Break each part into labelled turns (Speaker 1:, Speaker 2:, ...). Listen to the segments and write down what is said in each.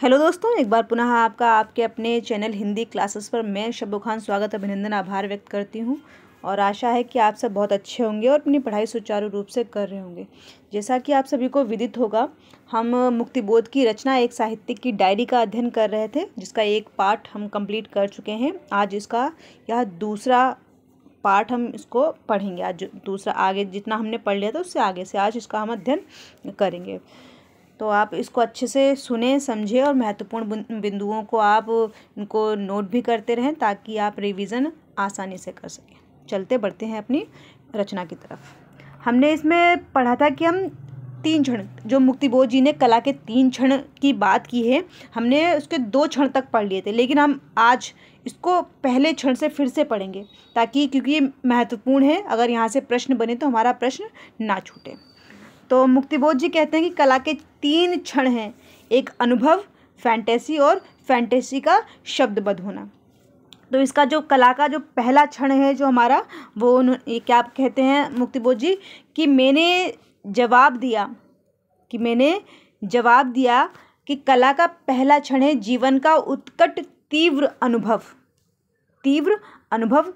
Speaker 1: Hello दोस्तों, एक बार पुनः आपका आपके अपने चैनल हिंदी क्लासेस पर मैं शब्बो खान स्वागत अभिनंदन आभार व्यक्त करती हूं और आशा है कि आप सब बहुत अच्छे होंगे और अपनी पढ़ाई सुचारू रूप से कर रहे होंगे। जैसा कि आप सभी को विदित होगा, हम मुक्तिबोध की रचना एक साहित्यिक की डायरी का अध्ययन कर रहे थे, जिसका एक पार्ट हम कंप्लीट कर चुके हैं। आज इसका यह दूसरा पार्ट हम इसको पढ़ेंगे। आज दूसरा आगे जितना हमने पढ़ लिया था उससे आगे से आज इसका हम अध्ययन करेंगे। तो आप इसको अच्छे से सुने, समझें और महत्वपूर्ण बिंदुओं को आप इनको नोट भी करते रहें ताकि आप रिवीजन आसानी से कर सकें। चलते बढ़ते हैं अपनी रचना की तरफ। हमने इसमें पढ़ा था कि हम 3 क्षण, जो मुक्तिबोध जी ने कला के 3 क्षण की बात की है, हमने उसके 2 क्षण तक पढ़ लिए थे, लेकिन हम आज इसको पहले क्षण से फिर से पढ़ेंगे ताकि, क्योंकि ये महत्वपूर्ण है, अगर यहाँ से प्रश्न बने तो हमारा प्रश्न ना छूटे। तो मुक्तिबोध जी कहते हैं कि कला के 3 क्षण हैं, एक अनुभव, फैंटेसी और फैंटेसी का शब्दबद्ध होना। तो इसका जो कला का जो पहला क्षण है जो हमारा, वो ये क्या कहते हैं मुक्तिबोध जी कि मैंने जवाब दिया कि कला का पहला क्षण है जीवन का उत्कट तीव्र अनुभव।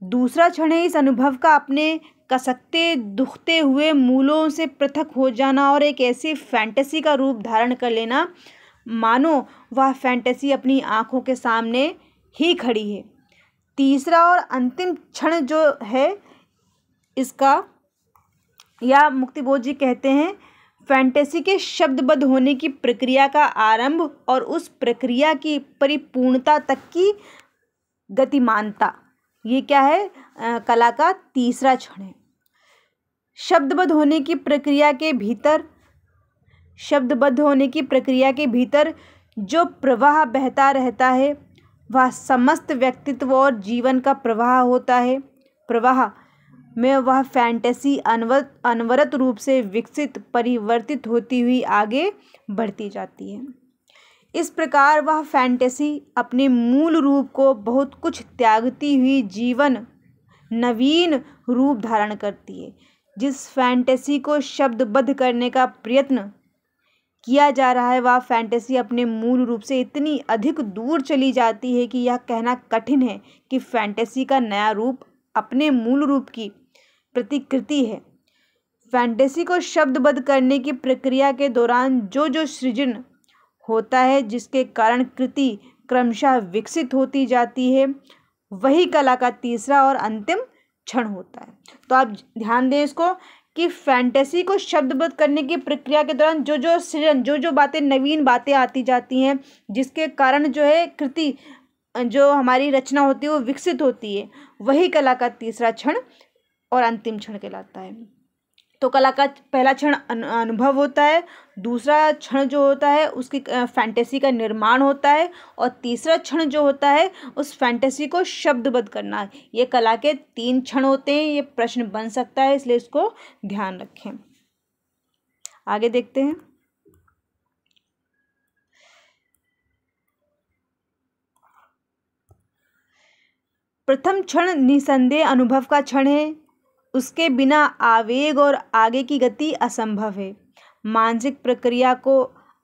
Speaker 1: दूसरा क्षण है इस अनुभव का अपने कसकते दुखते हुए मूलों से पृथक हो जाना और एक ऐसी फैंटेसी का रूप धारण कर लेना मानो वह फैंटेसी अपनी आंखों के सामने ही खड़ी है। तीसरा और अंतिम क्षण जो है इसका, या मुक्तिबोध जी कहते हैं फैंटेसी के शब्दबद्ध होने की प्रक्रिया का आरंभ और उस प्रक्रिया की परिपूर्णता तक की गतिमानता, ये क्या है, कला का तीसरा क्षण है। शब्दबद्ध होने की प्रक्रिया के भीतर जो प्रवाह बहता रहता है वह समस्त व्यक्तित्व और जीवन का प्रवाह होता है। प्रवाह में वह फैंटेसी अनवरत रूप से विकसित परिवर्तित होती हुई आगे बढ़ती जाती है। इस प्रकार वह फैंटेसी अपने मूल रूप को बहुत कुछ त्यागती हुई जीवन नवीन रूप धारण करती है। जिस फैंटेसी को शब्दबद्ध करने का प्रयत्न किया जा रहा है वह फैंटेसी अपने मूल रूप से इतनी अधिक दूर चली जाती है कि यह कहना कठिन है कि फैंटेसी का नया रूप अपने मूल रूप की प्रतिकृति है। फैंटेसी को शब्दबद्ध करने की प्रक्रिया के दौरान जो सृजन होता है, जिसके कारण कृति क्रमशः विकसित होती जाती है, वही कला का तीसरा और अंतिम क्षण होता है। तो आप ध्यान दें इसको कि फैंटेसी को शब्दबद्ध करने की प्रक्रिया के दौरान जो सृजन, जो बातें, नवीन बातें आती जाती हैं, जिसके कारण जो है कृति, जो हमारी रचना होती है वो विकसित होती है, वही कला का तीसरा क्षण और अंतिम क्षण कहलाता है। तो कला का पहला क्षण अनुभव होता है, दूसरा क्षण जो होता है उसकी फैंटेसी का निर्माण होता है, और तीसरा क्षण जो होता है उस फैंटेसी को शब्दबद्ध करना है। ये कला के 3 क्षण होते हैं। ये प्रश्न बन सकता है, इसलिए इसको ध्यान रखें। आगे देखते हैं। प्रथम क्षण निसंदेह अनुभव का क्षण है। उसके बिना आवेग और आगे की गति असंभव है। मानसिक प्रक्रिया को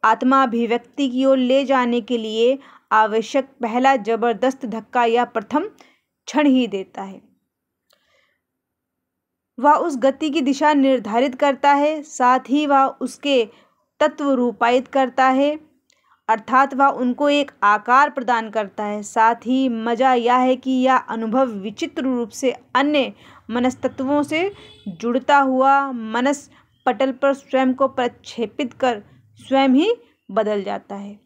Speaker 1: आत्माभिव्यक्ति की ओर ले जाने के लिए आवश्यक पहला जबरदस्त धक्का यह प्रथम क्षण ही देता है। वह उस गति की दिशा निर्धारित करता है, साथ ही वह उसके तत्व रूपायित करता है, अर्थात वह उनको एक आकार प्रदान करता है। साथ ही मजा यह है कि यह अनुभव विचित्र रूप से अन्य मनस्तत्वों से जुड़ता हुआ मनस पटल पर स्वयं को प्रक्षेपित कर स्वयं ही बदल जाता है।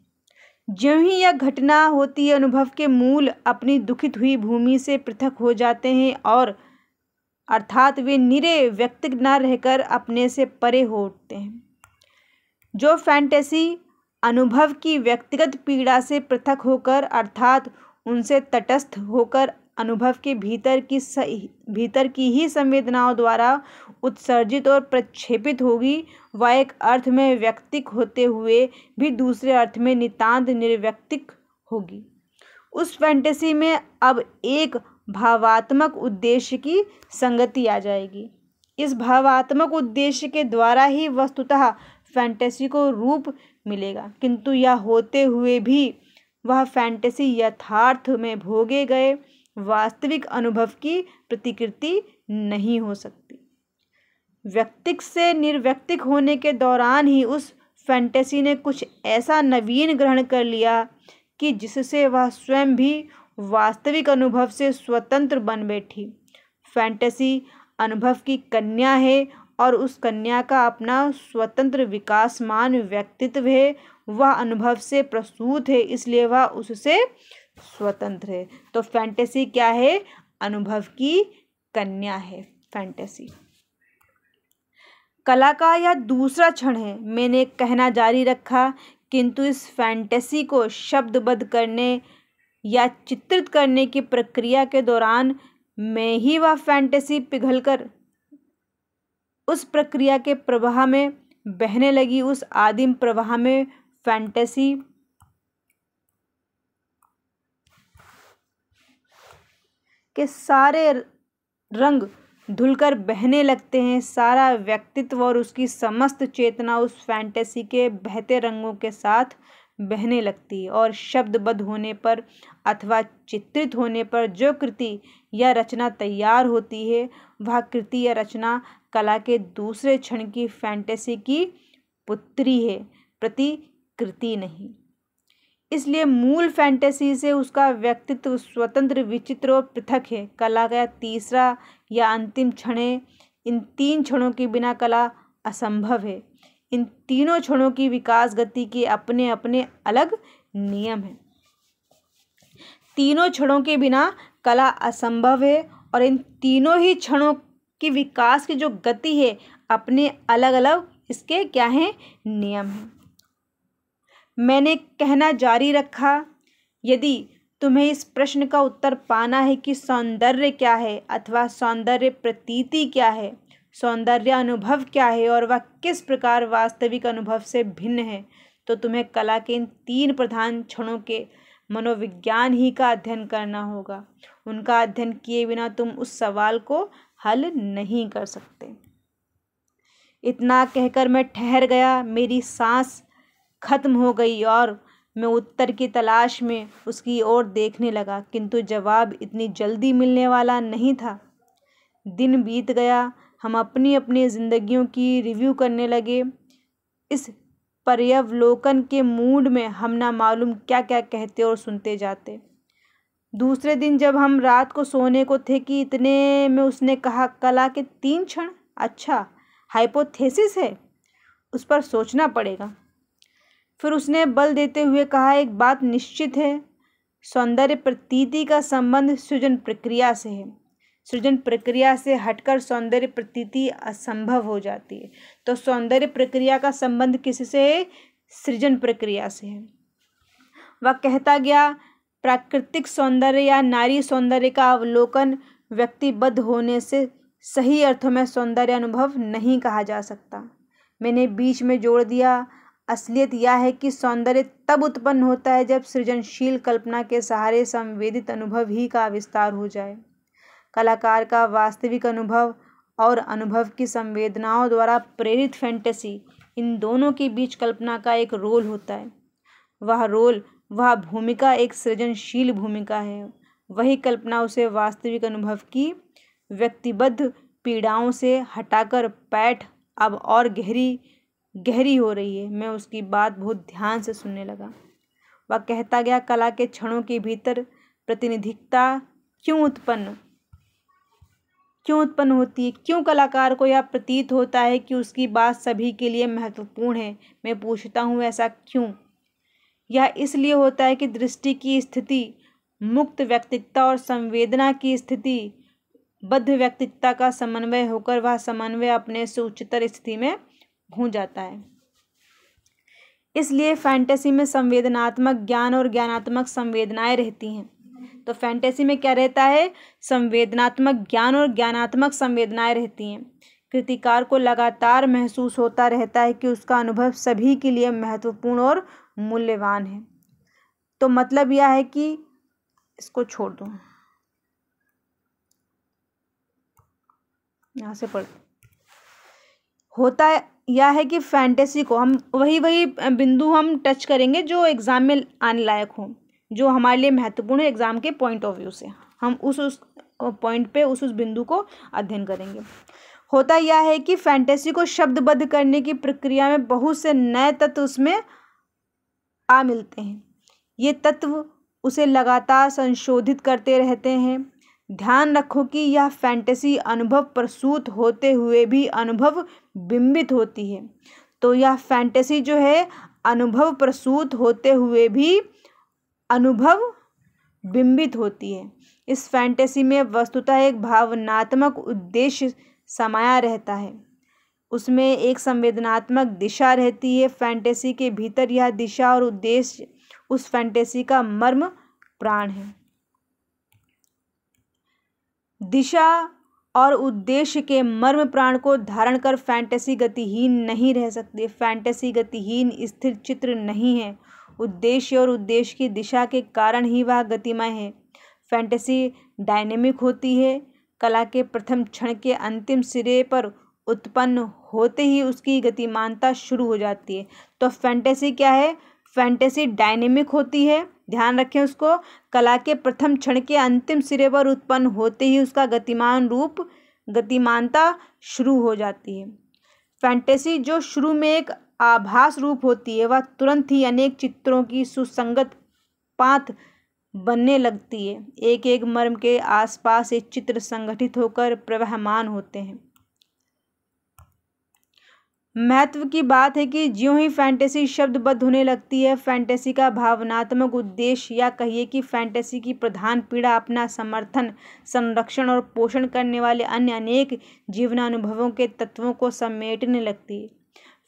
Speaker 1: ज्यों ही यह घटना होती है, अनुभव के मूल अपनी दुखित हुई भूमि से पृथक हो जाते हैं और अर्थात वे निरे व्यक्ति न रहकर अपने से परे हो उठते हैं। जो फैंटेसी अनुभव की व्यक्तिगत पीड़ा से पृथक होकर, अर्थात उनसे तटस्थ होकर अनुभव के भीतर की ही संवेदनाओं द्वारा उत्सर्जित और प्रक्षेपित होगी, वह एक अर्थ में व्यक्तिक होते हुए भी दूसरे अर्थ में नितांत निर्व्यक्तिक होगी। उस फैंटेसी में अब एक भावात्मक उद्देश्य की संगति आ जाएगी। इस भावात्मक उद्देश्य के द्वारा ही वस्तुतः फैंटेसी को रूप मिलेगा, किंतु यह होते हुए भी वह फैंटेसी यथार्थ में भोगे गए वास्तविक अनुभव की प्रतिकृति नहीं हो सकती। व्यक्तिक से निर्व्यक्तिक होने के दौरान ही उस फैंटेसी ने कुछ ऐसा नवीन ग्रहण कर लिया कि जिससे वह स्वयं भी वास्तविक अनुभव से स्वतंत्र बन बैठी। फैंटेसी अनुभव की कन्या है और उस कन्या का अपना स्वतंत्र विकासमान व्यक्तित्व है। वह अनुभव से प्रसूत है, इसलिए वह उससे स्वतंत्र है। तो फैंटेसी क्या है? अनुभव की कन्या है फैंटेसी। कला का यह दूसरा क्षण है। मैंने कहना जारी रखा, किंतु इस फैंटेसी को शब्दबद्ध करने या चित्रित करने की प्रक्रिया के दौरान में ही वह फैंटेसी पिघलकर उस प्रक्रिया के प्रवाह में बहने लगी। उस आदिम प्रवाह में फैंटेसी के सारे रंग धुलकर बहने लगते हैं। सारा व्यक्तित्व और उसकी समस्त चेतना उस फैंटेसी के बहते रंगों के साथ बहने लगती है। और शब्दबद्ध होने पर अथवा चित्रित होने पर जो कृति या रचना तैयार होती है, वह कृति या रचना कला के दूसरे क्षण की फैंटेसी की पुत्री है, प्रतिकृति नहीं। इसलिए मूल फैंटेसी से उसका व्यक्तित्व स्वतंत्र, विचित्र और पृथक है। कला का तीसरा या अंतिम क्षण है। इन तीन क्षणों के बिना कला असंभव है। इन तीनों क्षणों की विकास गति के अपने अपने अलग नियम हैं। तीनों क्षणों के बिना कला असंभव है और इन तीनों ही क्षणों की विकास की जो गति है, अपने अलग अलग इसके क्या हैं? नियम हैं। मैंने कहना जारी रखा, यदि तुम्हें इस प्रश्न का उत्तर पाना है कि सौंदर्य क्या है अथवा सौंदर्य प्रतीति क्या है, सौंदर्य अनुभव क्या है और वह किस प्रकार वास्तविक अनुभव से भिन्न है, तो तुम्हें कला के इन तीन प्रधान क्षणों के मनोविज्ञान ही का अध्ययन करना होगा। उनका अध्ययन किए बिना तुम उस सवाल को हल नहीं कर सकते। इतना कहकर मैं ठहर गया। मेरी सांस खत्म हो गई और मैं उत्तर की तलाश में उसकी ओर देखने लगा, किंतु जवाब इतनी जल्दी मिलने वाला नहीं था। दिन बीत गया। हम अपनी अपनी जिंदगियों की रिव्यू करने लगे। इस पर्यावलोकन के मूड में हम ना मालूम क्या क्या कहते और सुनते जाते। दूसरे दिन जब हम रात को सोने को थे कि इतने में उसने कहा, कला के तीन क्षण? अच्छा, हाइपोथेसिस है, उस पर सोचना पड़ेगा। फिर उसने बल देते हुए कहा, एक बात निश्चित है, सौंदर्य प्रतीति का संबंध सृजन प्रक्रिया से है। सृजन प्रक्रिया से हटकर सौंदर्य प्रतीति असंभव हो जाती है। तो सौंदर्य प्रक्रिया का संबंध किससे है? सृजन प्रक्रिया से है। वह कहता गया, प्राकृतिक सौंदर्य या नारी सौंदर्य का अवलोकन व्यक्तिबद्ध होने से सही अर्थों में सौंदर्य अनुभव नहीं कहा जा सकता। मैंने बीच में जोड़ दिया, असलियत यह है कि सौंदर्य तब उत्पन्न होता है जब सृजनशील कल्पना के सहारे संवेदित अनुभव ही का विस्तार हो जाए। कलाकार का वास्तविक अनुभव और अनुभव की संवेदनाओं द्वारा प्रेरित फैंटेसी, इन दोनों के बीच कल्पना का एक रोल होता है। वह भूमिका एक सृजनशील भूमिका है। वही कल्पना उसे वास्तविक अनुभव की व्यक्तिबद्ध पीड़ाओं से हटाकर पैठ अब और गहरी हो रही है। मैं उसकी बात बहुत ध्यान से सुनने लगा। वह कहता गया, कला के क्षणों के भीतर प्रतिनिधिकता क्यों उत्पन्न होती है? क्यों कलाकार को यह प्रतीत होता है कि उसकी बात सभी के लिए महत्वपूर्ण है? मैं पूछता हूँ, ऐसा क्यों? यह इसलिए होता है कि दृष्टि की स्थिति मुक्त व्यक्तिकता और संवेदना की स्थिति बद्ध व्यक्तिकता का समन्वय होकर वह समन्वय अपने से उच्चतर स्थिति में पहुंच जाता है। इसलिए फैंटेसी में संवेदनात्मक ज्ञान और ज्ञानात्मक संवेदनाएं रहती हैं। तो फैंटेसी में क्या रहता है? संवेदनात्मक ज्ञान और ज्ञानात्मक संवेदनाएं रहती हैं। कृतिकार को लगातार महसूस होता रहता है कि उसका अनुभव सभी के लिए महत्वपूर्ण और मूल्यवान है। तो मतलब यह है कि इसको छोड़ दो, यहाँ से पढ़। होता यह है कि फैंटेसी को हम वही बिंदु हम टच करेंगे जो एग्ज़ाम में आने लायक हो, जो हमारे लिए महत्वपूर्ण है एग्ज़ाम के पॉइंट ऑफ व्यू से। हम उस पॉइंट पे उस बिंदु को अध्ययन करेंगे। होता यह है कि फैंटेसी को शब्दबद्ध करने की प्रक्रिया में बहुत से नए तत्व उसमें आ मिलते हैं। ये तत्व उसे लगातार संशोधित करते रहते हैं। ध्यान रखो कि यह फैंटेसी अनुभव प्रसूत होते हुए भी अनुभव बिंबित होती है। तो यह फैंटेसी जो है अनुभव प्रसूत होते हुए भी अनुभव बिंबित होती है। इस फैंटेसी में वस्तुतः एक भावनात्मक उद्देश्य समाया रहता है, उसमें एक संवेदनात्मक दिशा रहती है। फैंटेसी के भीतर यह दिशा और उद्देश्य उस फैंटेसी का मर्म प्राण है। दिशा और उद्देश्य के मर्म प्राण को धारण कर फैंटेसी गतिहीन नहीं रह सकती। फैंटेसी गतिहीन स्थिर चित्र नहीं है। उद्देश्य और उद्देश्य की दिशा के कारण ही वह गतिमय है। फैंटेसी डायनेमिक होती है। कला के प्रथम क्षण के अंतिम सिरे पर उत्पन्न होते ही उसकी गतिमानता शुरू हो जाती है। तो फैंटेसी क्या है? फैंटेसी डायनेमिक होती है, ध्यान रखें उसको। कला के प्रथम क्षण के अंतिम सिरे पर उत्पन्न होते ही उसका गतिमान रूप गतिमानता शुरू हो जाती है। फैंटेसी जो शुरू में एक आभास रूप होती है, वह तुरंत ही अनेक चित्रों की सुसंगत पांथ बनने लगती है। एक एक मर्म के आसपास एक चित्र संगठित होकर प्रवहमान होते हैं। महत्व की बात है कि ज्यों ही फैंटेसी शब्दबद्ध होने लगती है, फैंटेसी का भावनात्मक उद्देश्य या कहिए कि फैंटेसी की प्रधान पीड़ा अपना समर्थन, संरक्षण और पोषण करने वाले अन्य अनेक जीवनानुभवों के तत्वों को समेटने लगती है।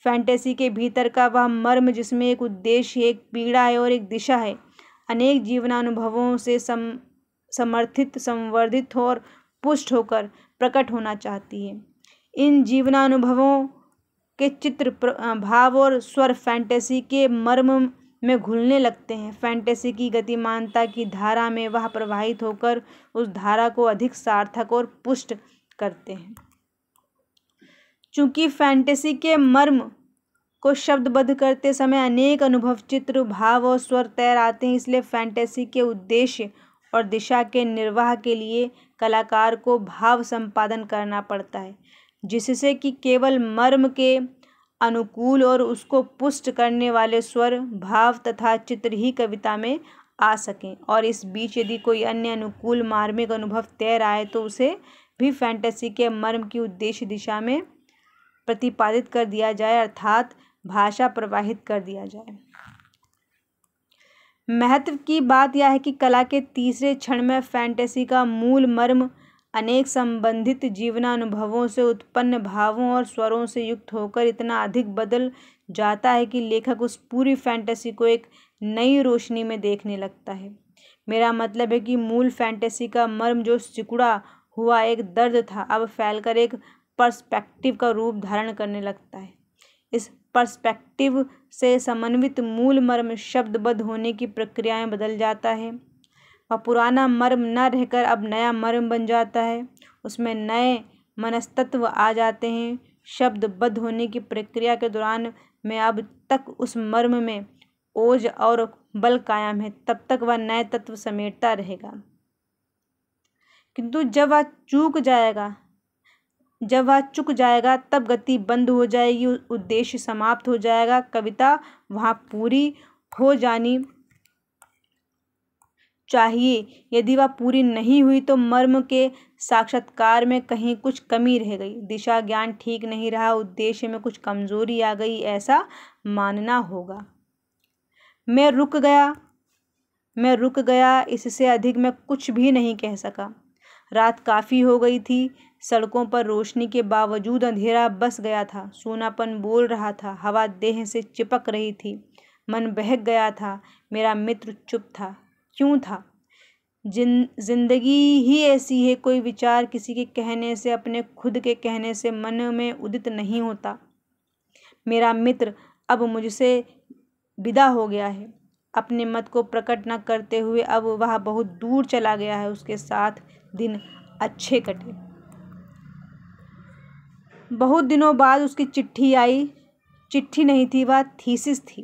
Speaker 1: फैंटेसी के भीतर का वह मर्म जिसमें एक उद्देश्य, एक पीड़ा है और एक दिशा है, अनेक जीवनानुभवों से समर्थित, संवर्धित और पुष्ट होकर प्रकट होना चाहती है। इन जीवनानुभवों के चित्र, भाव और स्वर फैंटेसी के मर्म में घुलने लगते हैं। फैंटेसी की गतिमानता की धारा में वह प्रवाहित होकर उस धारा को अधिक सार्थक और पुष्ट करते हैं। चूंकि फैंटेसी के मर्म को शब्दबद्ध करते समय अनेक अनुभव, चित्र, भाव और स्वर तैर आते हैं, इसलिए फैंटेसी के उद्देश्य और दिशा के निर्वाह के लिए कलाकार को भाव संपादन करना पड़ता है, जिससे कि केवल मर्म के अनुकूल और उसको पुष्ट करने वाले स्वर, भाव तथा चित्र ही कविता में आ सकें। और इस बीच यदि कोई अन्य अनुकूल मार्मिक अनुभव तैर आए तो उसे भी फैंटेसी के मर्म की उद्देश्य दिशा में प्रतिपादित कर दिया जाए, अर्थात भाषा प्रवाहित कर दिया जाए। महत्व की बात यह है कि कला के तीसरे क्षण में फैंटेसी का मूल मर्म अनेक संबंधित जीवनानुभवों से उत्पन्न भावों और स्वरों से युक्त होकर इतना अधिक बदल जाता है कि लेखक उस पूरी फैंटेसी को एक नई रोशनी में देखने लगता है। मेरा मतलब है कि मूल फैंटेसी का मर्म जो सिकुड़ा हुआ एक दर्द था, अब फैलकर एक पर्सपेक्टिव का रूप धारण करने लगता है। इस पर्सपेक्टिव से समन्वित मूल मर्म शब्दबद्ध होने की प्रक्रिया में बदल जाता है। वह पुराना मर्म न रहकर अब नया मर्म बन जाता है, उसमें नए मनस्तत्व आ जाते हैं। शब्दबद्ध होने की प्रक्रिया के दौरान में अब तक उस मर्म में ओज और बल कायम है, तब तक वह नए तत्व समेटता रहेगा। किंतु जब वह चूक जाएगा तब गति बंद हो जाएगी, उद्देश्य समाप्त हो जाएगा, कविता वहाँ पूरी हो जानी चाहिए। यदि वह पूरी नहीं हुई तो मर्म के साक्षात्कार में कहीं कुछ कमी रह गई, दिशा ज्ञान ठीक नहीं रहा, उद्देश्य में कुछ कमजोरी आ गई, ऐसा मानना होगा। मैं रुक गया, इससे अधिक मैं कुछ भी नहीं कह सका। रात काफ़ी हो गई थी, सड़कों पर रोशनी के बावजूद अंधेरा बस गया था, सूनापन बोल रहा था, हवा देह से चिपक रही थी, मन बहक गया था। मेरा मित्र चुप था। क्यों था? जिंदगी ही ऐसी है, कोई विचार किसी के कहने से, अपने खुद के कहने से मन में उदित नहीं होता। मेरा मित्र अब मुझसे विदा हो गया है, अपने मत को प्रकट न करते हुए अब वह बहुत दूर चला गया है। उसके साथ दिन अच्छे कटे। बहुत दिनों बाद उसकी चिट्ठी आई। चिट्ठी नहीं थी, वह थीसिस थी।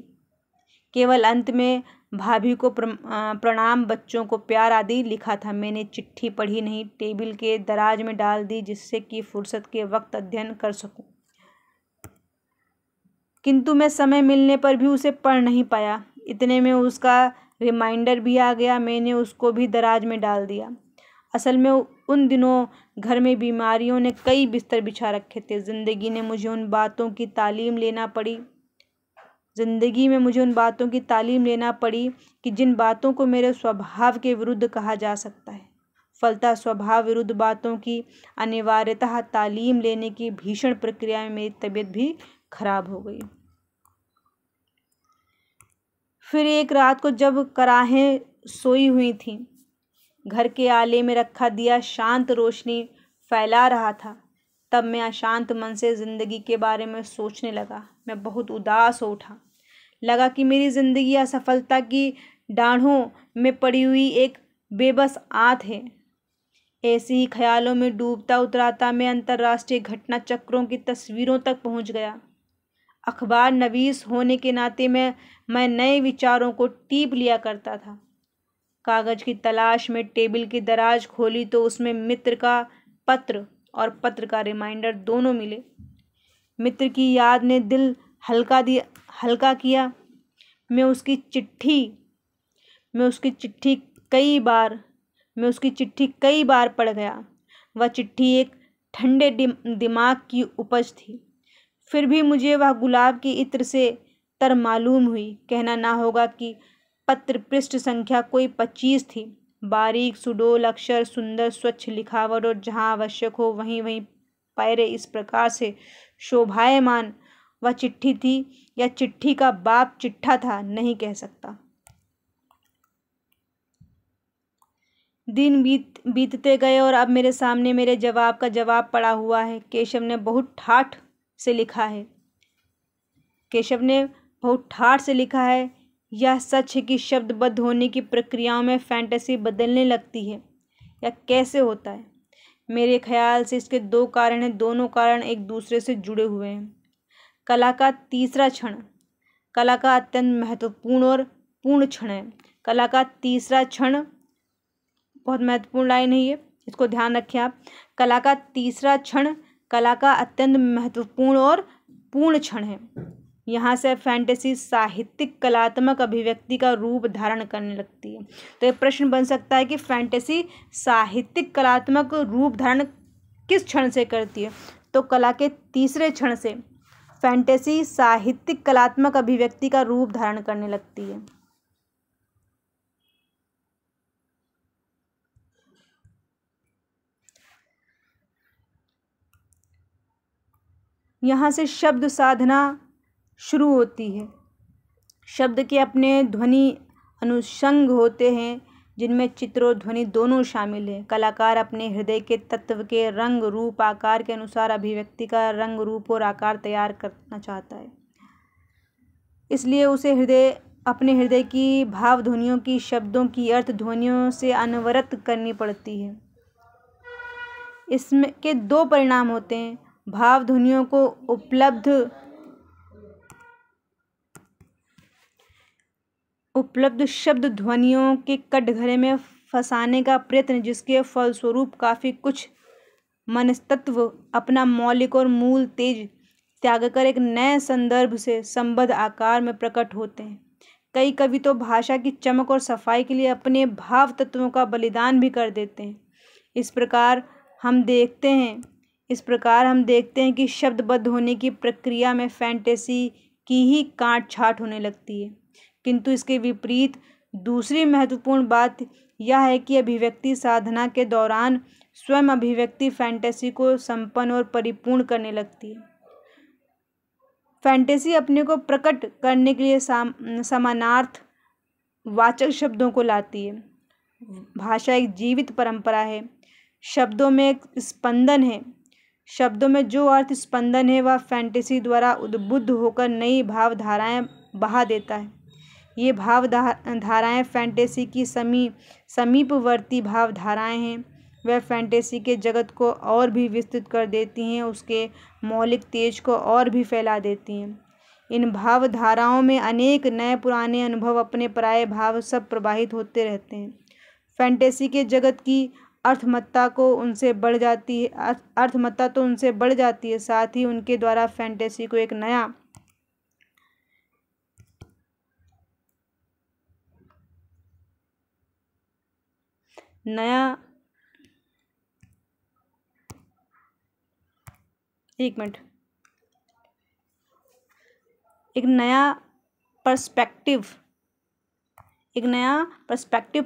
Speaker 1: केवल अंत में भाभी को प्रणाम, बच्चों को प्यार आदि लिखा था। मैंने चिट्ठी पढ़ी नहीं, टेबल के दराज में डाल दी जिससे कि फुर्सत के वक्त अध्ययन कर सकूं। किंतु मैं समय मिलने पर भी उसे पढ़ नहीं पाया। इतने में उसका रिमाइंडर भी आ गया। मैंने उसको भी दराज में डाल दिया। असल में उन दिनों घर में बीमारियों ने कई बिस्तर बिछा रखे थे। जिंदगी में मुझे उन बातों की तालीम लेना पड़ी कि जिन बातों को मेरे स्वभाव के विरुद्ध कहा जा सकता है। फलतः स्वभाव विरुद्ध बातों की अनिवार्यतः तालीम लेने की भीषण प्रक्रिया में मेरी तबीयत भी खराब हो गई। फिर एक रात को जब कराहें सोई हुई थीं, घर के आले में रखा दिया शांत रोशनी फैला रहा था, तब मैं अशांत मन से जिंदगी के बारे में सोचने लगा। मैं बहुत उदास हो उठा। लगा कि मेरी जिंदगी असफलता की डाढ़ों में पड़ी हुई एक बेबस आंत है। ऐसे ही ख्यालों में डूबता उतराता मैं अंतर्राष्ट्रीय घटना चक्रों की तस्वीरों तक पहुंच गया। अखबार नवीस होने के नाते मैं नए विचारों को टीप लिया करता था। कागज की तलाश में टेबल की दराज खोली तो उसमें मित्र का पत्र और पत्र का रिमाइंडर दोनों मिले। मित्र की याद ने दिल हल्का किया। मैं उसकी चिट्ठी कई बार पढ़ गया। वह चिट्ठी एक ठंडे दिमाग की उपज थी। फिर भी मुझे वह गुलाब की इत्र से तर मालूम हुई। कहना ना होगा कि पत्र पृष्ठ संख्या कोई 25 थी। बारीक सुडोल अक्षर, सुंदर स्वच्छ लिखावट और जहाँ आवश्यक हो वहीं पैरे इस प्रकार से शोभायमान वह चिट्ठी थी या चिट्ठी का बाप चिट्ठा था, नहीं कह सकता। दिन बीतते गए और अब मेरे सामने मेरे जवाब का जवाब पड़ा हुआ है। केशव ने बहुत ठाठ से लिखा है। यह सच है कि शब्दबद्ध होने की प्रक्रियाओं में फैंटेसी बदलने लगती है। यह कैसे होता है? मेरे ख्याल से इसके दो कारण हैं। दोनों कारण एक दूसरे से जुड़े हुए हैं। कला का तीसरा क्षण कला का अत्यंत महत्वपूर्ण और पूर्ण क्षण है। कला का तीसरा क्षण बहुत महत्वपूर्ण लाइन है ये, इसको ध्यान रखें आप। कला का तीसरा क्षण कला का अत्यंत महत्वपूर्ण और पूर्ण क्षण है। यहाँ से फैंटेसी साहित्यिक कलात्मक अभिव्यक्ति का रूप धारण करने लगती है। तो ये प्रश्न बन सकता है कि फैंटेसी साहित्यिक कलात्मक रूप धारण किस क्षण से करती है? तो कला के तीसरे क्षण से फैंटेसी साहित्यिक कलात्मक अभिव्यक्ति का रूप धारण करने लगती है। यहाँ से शब्द साधना शुरू होती है। शब्द के अपने ध्वनि अनुषंग होते हैं जिनमें चित्र और ध्वनि दोनों शामिल हैं। कलाकार अपने हृदय के तत्व के रंग रूप आकार के अनुसार अभिव्यक्ति का रंग रूप और आकार तैयार करना चाहता है। इसलिए उसे अपने हृदय की भाव ध्वनियों की शब्दों की अर्थ ध्वनियों से अनवरत करनी पड़ती है। इसमें के दो परिणाम होते हैं। भाव ध्वनियों को उपलब्ध शब्द ध्वनियों के कटघरे में फंसाने का प्रयत्न, जिसके फलस्वरूप काफ़ी कुछ मनस्तत्व अपना मौलिक और मूल तेज त्याग कर एक नए संदर्भ से संबद्ध आकार में प्रकट होते हैं। कई कवि तो भाषा की चमक और सफाई के लिए अपने भाव तत्वों का बलिदान भी कर देते हैं। इस प्रकार हम देखते हैं कि शब्दबद्ध होने की प्रक्रिया में फैंटेसी की ही काट छाट होने लगती है। किंतु इसके विपरीत दूसरी महत्वपूर्ण बात यह है कि अभिव्यक्ति साधना के दौरान स्वयं अभिव्यक्ति फैंटेसी को संपन्न और परिपूर्ण करने लगती है। फैंटेसी अपने को प्रकट करने के लिए समानार्थ वाचक शब्दों को लाती है। भाषा एक जीवित परंपरा है। शब्दों में एक स्पंदन है। शब्दों में जो अर्थ स्पंदन है वह फैंटेसी द्वारा उद्बुद्ध होकर नई भाव धाराएं बहा देता है। ये भाव धाराएं फैंटेसी की समीपवर्ती भाव धाराएं हैं। वह फैंटेसी के जगत को और भी विस्तृत कर देती हैं, उसके मौलिक तेज को और भी फैला देती हैं। इन भावधाराओं में अनेक नए पुराने अनुभव, अपने पराये भाव सब प्रवाहित होते रहते हैं। फैंटेसी के जगत की अर्थमत्ता तो उनसे बढ़ जाती है, साथ ही उनके द्वारा फैंटेसी को एक नया एक नया पर्सपेक्टिव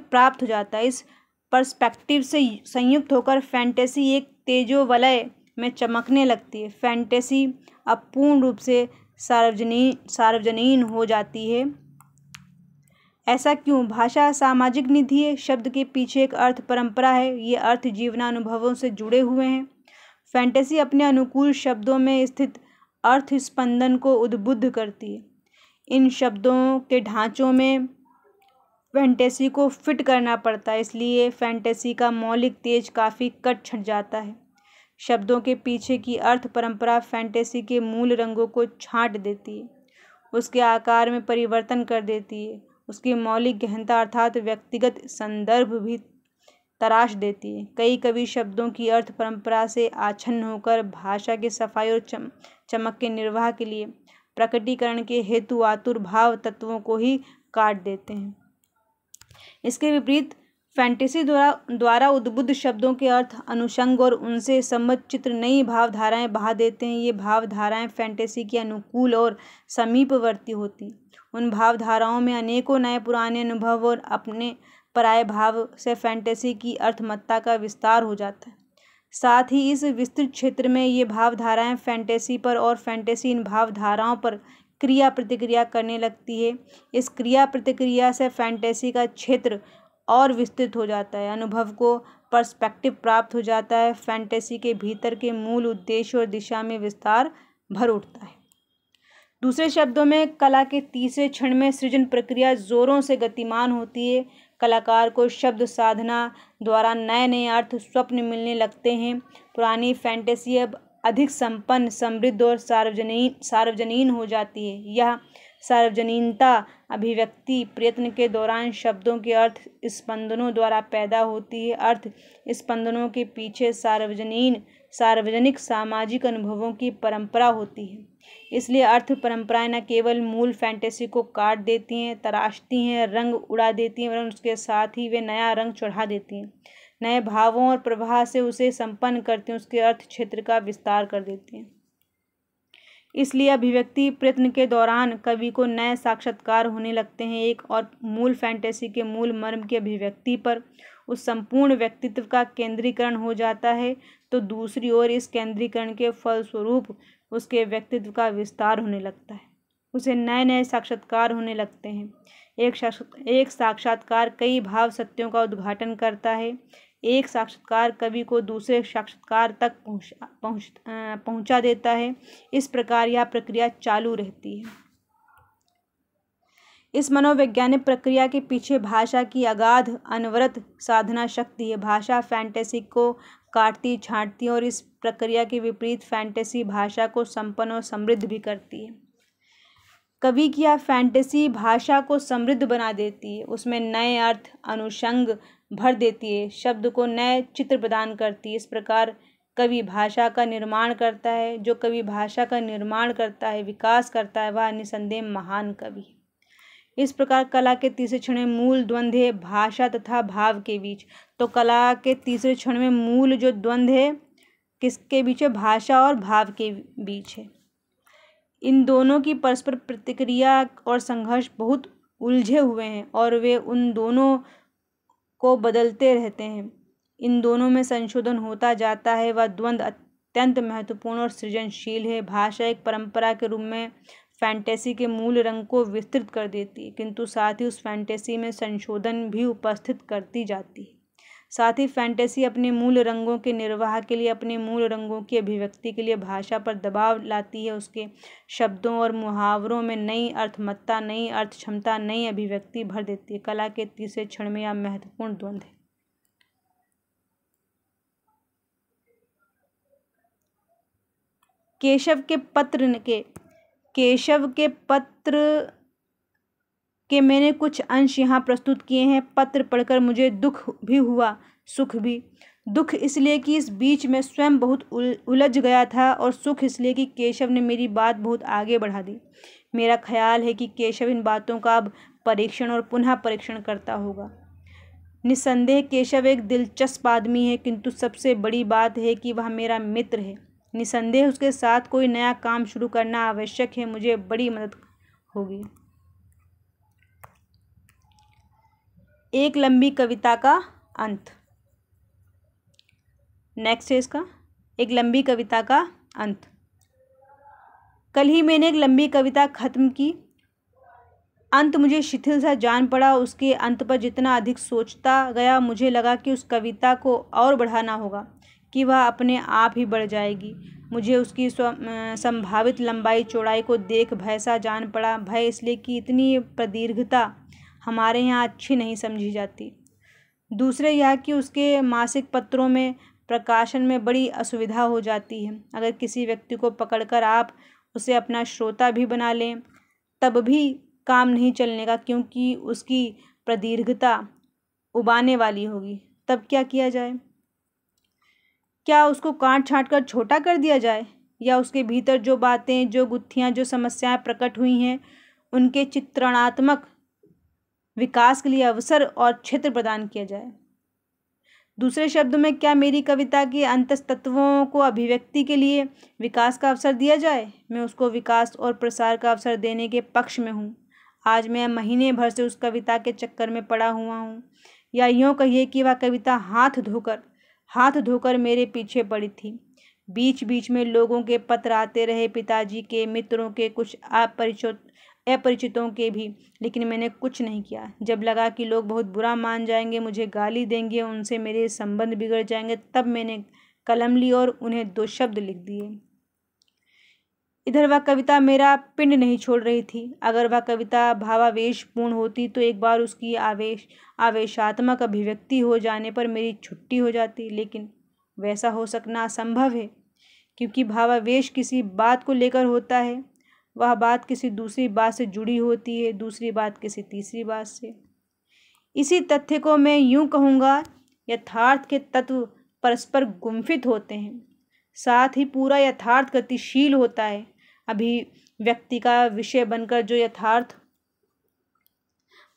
Speaker 1: प्राप्त हो जाता है। इस पर्सपेक्टिव से संयुक्त होकर फैंटेसी एक तेजोवलय में चमकने लगती है। फैंटेसी अब पूर्ण रूप से सार्वजनीन हो जाती है। ऐसा क्यों? भाषा सामाजिक निधि है। शब्द के पीछे एक अर्थ परंपरा है। ये अर्थ जीवनानुभवों से जुड़े हुए हैं। फैंटेसी अपने अनुकूल शब्दों में स्थित अर्थ स्पंदन को उद्बुद्ध करती है। इन शब्दों के ढांचों में फैंटेसी को फिट करना पड़ता है, इसलिए फैंटेसी का मौलिक तेज काफ़ी कट छट जाता है। शब्दों के पीछे की अर्थ परंपरा फैंटेसी के मूल रंगों को छांट देती है, उसके आकार में परिवर्तन कर देती है, उसकी मौलिक गहनता अर्थात व्यक्तिगत संदर्भ भी तराश देती है। कई कवि शब्दों की अर्थ परंपरा से आच्छन्न होकर भाषा की सफाई और चमक के निर्वाह के लिए प्रकटीकरण के हेतु आतुर भाव तत्वों को ही काट देते हैं। इसके विपरीत फैंटेसी द्वारा उद्बुद्ध शब्दों के अर्थ, अनुषंग और उनसे संबद्ध चित्र नई भावधाराएं बहा देते हैं। ये भावधाराएं फैंटेसी के अनुकूल और समीपवर्ती होती। उन भावधाराओं में अनेकों नए पुराने अनुभव और अपने पराये भाव से फैंटेसी की अर्थमत्ता का विस्तार हो जाता है। साथ ही इस विस्तृत क्षेत्र में ये भावधाराएं फैंटेसी पर और फैंटेसी इन भावधाराओं पर क्रिया प्रतिक्रिया करने लगती है। इस क्रिया प्रतिक्रिया से फैंटेसी का क्षेत्र और विस्तृत हो जाता है, अनुभव को पर्सपेक्टिव प्राप्त हो जाता है, फैंटेसी के भीतर के मूल उद्देश्य और दिशा में विस्तार भर उठता है। दूसरे शब्दों में कला के तीसरे क्षण में सृजन प्रक्रिया जोरों से गतिमान होती है। कलाकार को शब्द साधना द्वारा नए नए अर्थ स्वप्न मिलने लगते हैं। पुरानी फैंटेसी अब अधिक संपन्न, समृद्ध और सार्वजनीन हो जाती है। यह सार्वजनीनता अभिव्यक्ति प्रयत्न के दौरान शब्दों के अर्थ स्पंदनों द्वारा पैदा होती है। अर्थ स्पंदनों के पीछे सार्वजनिक सामाजिक अनुभवों की परंपरा होती है। इसलिए अर्थ परंपराएं न केवल मूल फैंटेसी को काट देती हैं, तराशती हैं, रंग उड़ा देती हैं, वरन उसके साथ ही वे नया रंग चढ़ा देती हैं, नए भावों और प्रवाह से उसे संपन्न करती हैं, उसके अर्थ क्षेत्र का विस्तार कर देती हैं। इसलिए अभिव्यक्ति प्रयत्न के दौरान कवि को नए साक्षात्कार होने लगते हैं। एक और मूल फैंटेसी के मूल मर्म की अभिव्यक्ति पर उस संपूर्ण व्यक्तित्व का केंद्रीकरण हो जाता है, तो दूसरी ओर इस केंद्रीकरण के फलस्वरूप उसके व्यक्तित्व का विस्तार होने लगता है, उसे नए नए साक्षात्कार होने लगते हैं। एक साक्षात्कार कई भाव सत्यों का उद्घाटन करता है। एक साक्षात्कार कवि को दूसरे साक्षात्कार तक पहुंचा देता है। इस प्रकार यह प्रक्रिया चालू रहती है। इस मनोवैज्ञानिक प्रक्रिया के पीछे भाषा की अगाध अनवरत साधना शक्ति है। भाषा फैंटेसी को काटती छांटती है और इस प्रक्रिया के विपरीत फैंटेसी भाषा को संपन्न और समृद्ध भी करती है। कवि की यह फैंटेसी भाषा को समृद्ध बना देती है, उसमें नए अर्थ अनुषंग भर देती है, शब्द को नए चित्र प्रदान करती है। इस प्रकार कवि भाषा का निर्माण करता है। जो कवि भाषा का निर्माण करता है, विकास करता है, वह निसंदेह महान कवि है। इस प्रकार कला के तीसरे क्षण में मूल द्वंद्व है भाषा तथा भाव के बीच। तो कला के तीसरे क्षण में मूल जो द्वंद्व है किसके बीच है? भाषा और भाव के बीच है। इन दोनों की परस्पर प्रतिक्रिया और संघर्ष बहुत उलझे हुए हैं और वे उन दोनों को बदलते रहते हैं। इन दोनों में संशोधन होता जाता है। वह द्वंद्व अत्यंत महत्वपूर्ण और सृजनशील है। भाषा एक परंपरा के रूप में फैंटेसी के मूल रंग को विस्तृत कर देती है, किंतु साथ ही उस फैंटेसी में संशोधन भी उपस्थित करती जाती है। साथ ही फैंटेसी अपने मूल रंगों के निर्वाह के लिए, अपने मूल रंगों की अभिव्यक्ति के लिए भाषा पर दबाव लाती है। उसके शब्दों और मुहावरों में नई अर्थमत्ता, नई अर्थ क्षमता, नई अभिव्यक्ति भर देती है। कला के तीसरे क्षण में यह महत्वपूर्ण द्वंद्व है। केशव के पत्र के मैंने कुछ अंश यहाँ प्रस्तुत किए हैं। पत्र पढ़कर मुझे दुख भी हुआ, सुख भी। दुख इसलिए कि इस बीच में स्वयं बहुत उलझ गया था, और सुख इसलिए कि केशव ने मेरी बात बहुत आगे बढ़ा दी। मेरा ख्याल है कि केशव इन बातों का अब परीक्षण और पुनः परीक्षण करता होगा। निस्संदेह केशव एक दिलचस्प आदमी है, किंतु सबसे बड़ी बात है कि वह मेरा मित्र है। निस्संदेह उसके साथ कोई नया काम शुरू करना आवश्यक है, मुझे बड़ी मदद होगी। एक लंबी कविता का अंत। नेक्स्ट है इसका, एक लंबी कविता का अंत। कल ही मैंने एक लंबी कविता खत्म की। अंत मुझे शिथिल सा जान पड़ा। उसके अंत पर जितना अधिक सोचता गया, मुझे लगा कि उस कविता को और बढ़ाना होगा, कि वह अपने आप ही बढ़ जाएगी। मुझे उसकी संभावित लंबाई चौड़ाई को देख भय सा जान पड़ा। भय इसलिए कि इतनी प्रदीर्घता हमारे यहाँ अच्छी नहीं समझी जाती। दूसरे यह कि उसके मासिक पत्रों में प्रकाशन में बड़ी असुविधा हो जाती है। अगर किसी व्यक्ति को पकड़कर आप उसे अपना श्रोता भी बना लें, तब भी काम नहीं चलने का, क्योंकि उसकी प्रदीर्घता उबाने वाली होगी। तब क्या किया जाए? क्या उसको काट छाँट कर छोटा कर दिया जाए, या उसके भीतर जो बातें, जो गुत्थियाँ, जो समस्याएं प्रकट हुई हैं, उनके चित्रणात्मक विकास के लिए अवसर और क्षेत्र प्रदान किया जाए? दूसरे शब्दों में, क्या मेरी कविता के अंतस्तत्वों को अभिव्यक्ति के लिए विकास का अवसर दिया जाए? मैं उसको विकास और प्रसार का अवसर देने के पक्ष में हूँ। आज मैं महीने भर से उस कविता के चक्कर में पड़ा हुआ हूँ, या यूँ कहिए कि वह कविता हाथ धोकर मेरे पीछे पड़ी थी। बीच बीच में लोगों के पत्र आते रहे, पिताजी के, मित्रों के, कुछ अपरिचितों के भी, लेकिन मैंने कुछ नहीं किया। जब लगा कि लोग बहुत बुरा मान जाएंगे, मुझे गाली देंगे, उनसे मेरे संबंध बिगड़ जाएंगे, तब मैंने कलम ली और उन्हें 2 शब्द लिख दिए। इधर वह कविता मेरा पिंड नहीं छोड़ रही थी। अगर वह कविता भावावेशपूर्ण होती तो एक बार उसकी आवेशात्मक अभिव्यक्ति हो जाने पर मेरी छुट्टी हो जाती, लेकिन वैसा हो सकना असंभव है, क्योंकि भावावेश किसी बात को लेकर होता है, वह बात किसी दूसरी बात से जुड़ी होती है, दूसरी बात किसी तीसरी बात से। इसी तथ्य को मैं यूँ कहूँगा, यथार्थ के तत्व परस्पर गुम्फित होते हैं, साथ ही पूरा यथार्थ गतिशील होता है। अभिव्यक्ति का विषय बनकर जो यथार्थ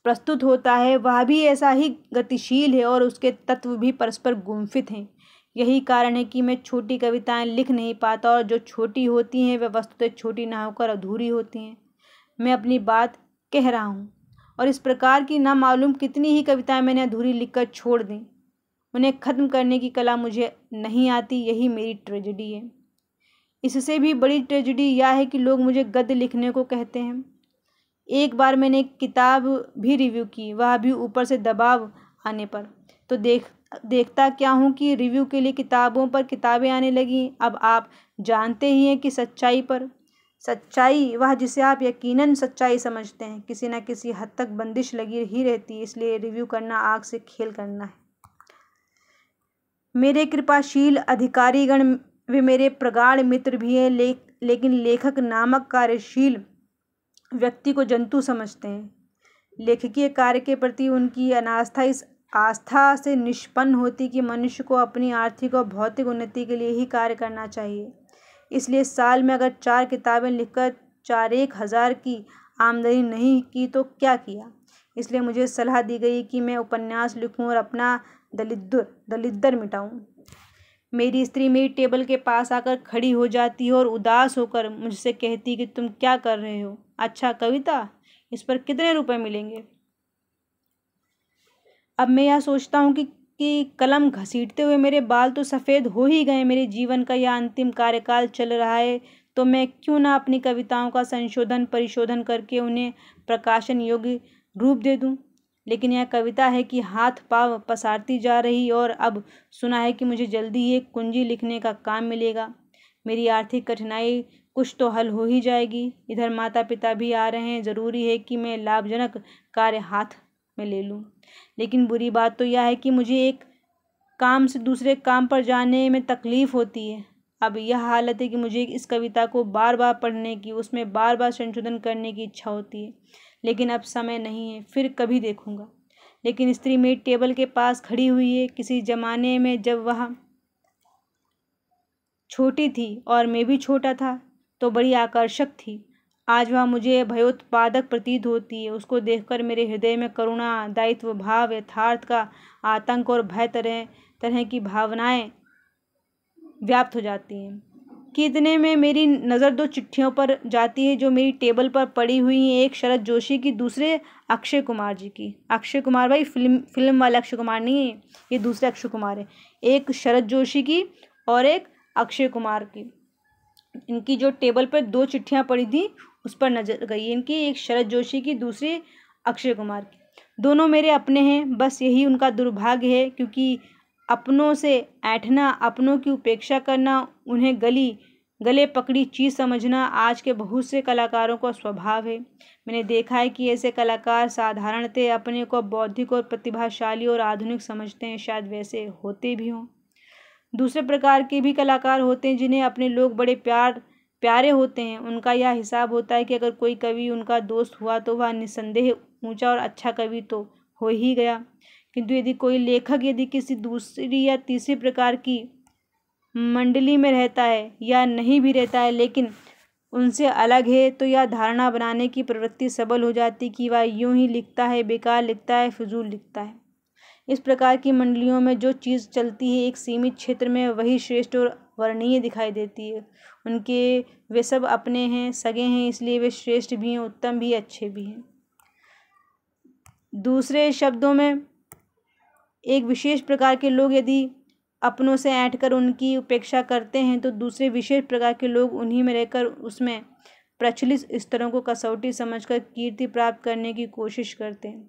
Speaker 1: प्रस्तुत होता है, वह भी ऐसा ही गतिशील है, और उसके तत्व भी परस्पर गुम्फित हैं। यही कारण है कि मैं छोटी कविताएं लिख नहीं पाता, और जो छोटी होती हैं वे वस्तुतः छोटी ना होकर अधूरी होती हैं। मैं अपनी बात कह रहा हूँ, और इस प्रकार की ना मालूम कितनी ही कविताएं मैंने अधूरी लिखकर छोड़ दी। उन्हें ख़त्म करने की कला मुझे नहीं आती, यही मेरी ट्रेजेडी है। इससे भी बड़ी ट्रेजेडी यह है कि लोग मुझे गद्य लिखने को कहते हैं। एक बार मैंने एक किताब भी रिव्यू की, वह भी ऊपर से दबाव आने पर। तो देखता क्या हूँ कि रिव्यू के लिए किताबों पर किताबें आने लगी। अब आप जानते ही हैं कि सच्चाई वह जिसे आप यकीनन सच्चाई समझते हैं, किसी न किसी हद तक बंदिश लगी ही रहती है। इसलिए रिव्यू करना आग से खेल करना है। मेरे कृपाशील अधिकारीगण वे मेरे प्रगाढ़ मित्र भी हैं, लेकिन लेखक नामक कार्यशील व्यक्ति को जंतु समझते हैं। लेखकीय कार्य के प्रति उनकी अनास्था इस आस्था से निष्पन्न होती कि मनुष्य को अपनी आर्थिक और भौतिक उन्नति के लिए ही कार्य करना चाहिए। इसलिए साल में अगर 4 किताबें लिखकर 4-1 हज़ार की आमदनी नहीं की तो क्या किया। इसलिए मुझे सलाह दी गई कि मैं उपन्यास लिखूं और अपना दलिद्दर मिटाऊं। मेरी स्त्री मेरी टेबल के पास आकर खड़ी हो जाती है और उदास होकर मुझसे कहती कि तुम क्या कर रहे हो? अच्छा, कविता, इस पर कितने रुपए मिलेंगे? अब मैं यह सोचता हूँ कि कलम घसीटते हुए मेरे बाल तो सफ़ेद हो ही गए। मेरे जीवन का यह अंतिम कार्यकाल चल रहा है, तो मैं क्यों ना अपनी कविताओं का संशोधन परिशोधन करके उन्हें प्रकाशन योग्य रूप दे दूँ। लेकिन यह कविता है कि हाथ पाँव पसारती जा रही, और अब सुना है कि मुझे जल्दी ही एक कुंजी लिखने का काम मिलेगा। मेरी आर्थिक कठिनाई कुछ तो हल हो ही जाएगी। इधर माता पिता भी आ रहे हैं, ज़रूरी है कि मैं लाभजनक कार्य हाथ में ले लूँ। लेकिन बुरी बात तो यह है कि मुझे एक काम से दूसरे काम पर जाने में तकलीफ़ होती है। अब यह हालत है कि मुझे इस कविता को बार बार पढ़ने की, उसमें बार बार संशोधन करने की इच्छा होती है, लेकिन अब समय नहीं है, फिर कभी देखूंगा। लेकिन स्त्री मेरी टेबल के पास खड़ी हुई है। किसी जमाने में जब वह छोटी थी और मैं भी छोटा था तो बड़ी आकर्षक थी। आज वह मुझे भयोत्पादक प्रतीत होती है। उसको देखकर मेरे हृदय में करुणा, दायित्व भाव, यथार्थ का आतंक और भय तरह तरह की भावनाएं व्याप्त हो जाती हैं कि इतने में मेरी नज़र दो चिट्ठियों पर जाती है जो मेरी टेबल पर पड़ी हुई हैं। एक शरद जोशी की, दूसरे अक्षय कुमार जी की। अक्षय कुमार भाई फिल्म वाले अक्षय कुमार नहीं है, ये दूसरे अक्षय कुमार है। एक शरद जोशी की और एक अक्षय कुमार की। इनकी जो टेबल पर दो चिट्ठियां पड़ी थी उस पर नजर गई इनकी, एक शरद जोशी की, दूसरी अक्षय कुमार की। दोनों मेरे अपने हैं, बस यही उनका दुर्भाग्य है, क्योंकि अपनों से ऐंठना, अपनों की उपेक्षा करना, उन्हें गले पकड़ी चीज़ समझना आज के बहुत से कलाकारों का स्वभाव है। मैंने देखा है कि ऐसे कलाकार साधारणतः अपने को बौद्धिक और प्रतिभाशाली और आधुनिक समझते हैं, शायद वैसे होते भी हों। दूसरे प्रकार के भी कलाकार होते हैं जिन्हें अपने लोग बड़े प्यारे होते हैं। उनका यह हिसाब होता है कि अगर कोई कवि उनका दोस्त हुआ तो वह निस्संदेह ऊंचा और अच्छा कवि तो हो ही गया। किंतु यदि कोई लेखक यदि किसी दूसरी या तीसरी प्रकार की मंडली में रहता है या नहीं भी रहता है लेकिन उनसे अलग है, तो यह धारणा बनाने की प्रवृत्ति सबल हो जाती कि वह यूं ही लिखता है, बेकार लिखता है, फिजूल लिखता है। इस प्रकार की मंडलियों में जो चीज़ चलती है एक सीमित क्षेत्र में वही श्रेष्ठ और वर्णनीय दिखाई देती है। उनके वे सब अपने हैं, सगे हैं, इसलिए वे श्रेष्ठ भी हैं, उत्तम भी, अच्छे भी हैं। दूसरे शब्दों में एक विशेष प्रकार के लोग यदि अपनों से ऐंठकर उनकी उपेक्षा करते हैं तो दूसरे विशेष प्रकार के लोग उन्हीं में रहकर उसमें प्रचलित स्तरों को कसौटी समझकर कीर्ति प्राप्त करने की कोशिश करते हैं।